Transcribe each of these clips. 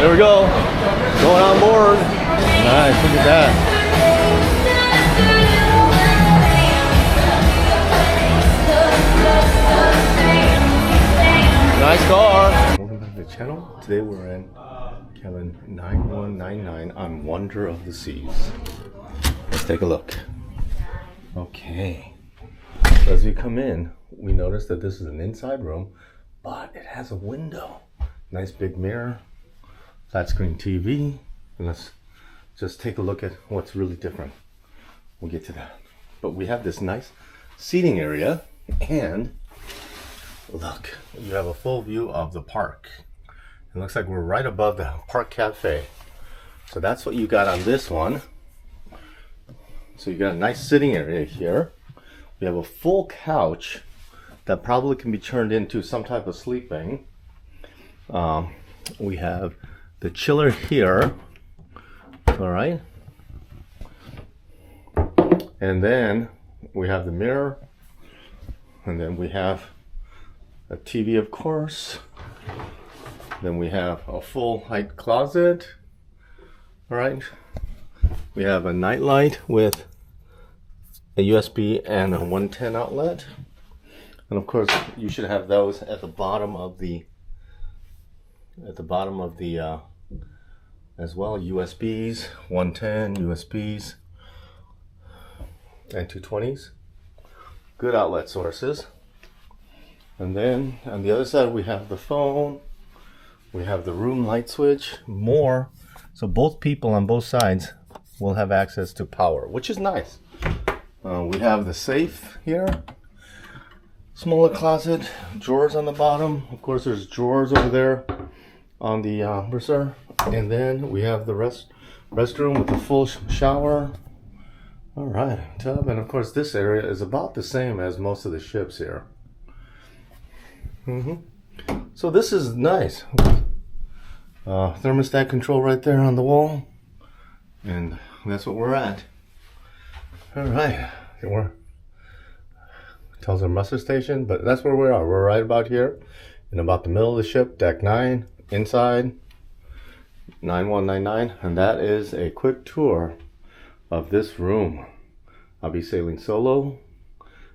There we go. Going on board. Nice, look at that. Nice car. Welcome back to the channel. Today we're in cabin 9199 on Wonder of the Seas. Let's take a look. Okay. So as we come in, we notice that this is an inside room, but it has a window. Nice big mirror, flat screen TV. And let's just take a look at what's really different. We'll get to that. But we have this nice seating area, and look, you have a full view of the park. It looks like we're right above the park cafe. So that's what you got on this one. So you got a nice sitting area here. We have a full couch that probably can be turned into some type of sleeping. We have the chiller here. All right. And then we have the mirror. And then we have a TV, of course. Then we have a full height closet. All right. We have a nightlight with a USB and a 110 outlet. And of course, you should have those at the bottom of the as well, USBs, 110 USBs, and 220s. Good outlet sources. And then on the other side, we have the phone. We have the room light switch, more. So both people on both sides will have access to power, which is nice. We have the safe here. Smaller closet, drawers on the bottom. Of course, there's drawers over there on the dresser. And then we have the restroom with the full shower. All right, tub. And of course, this area is about the same as most of the ships here. So this is nice. Thermostat control right there on the wall. And that's what we're at. All right. Tells our muster station, but that's where we are. We're right about here in about the middle of the ship, deck 9, inside 9199, and that is a quick tour of this room. I'll be sailing solo,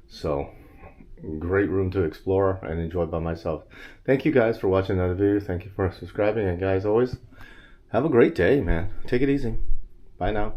so great room to explore and enjoy by myself. Thank you guys for watching another video. Thank you for subscribing, and guys, always have a great day, man. Take it easy. Bye now.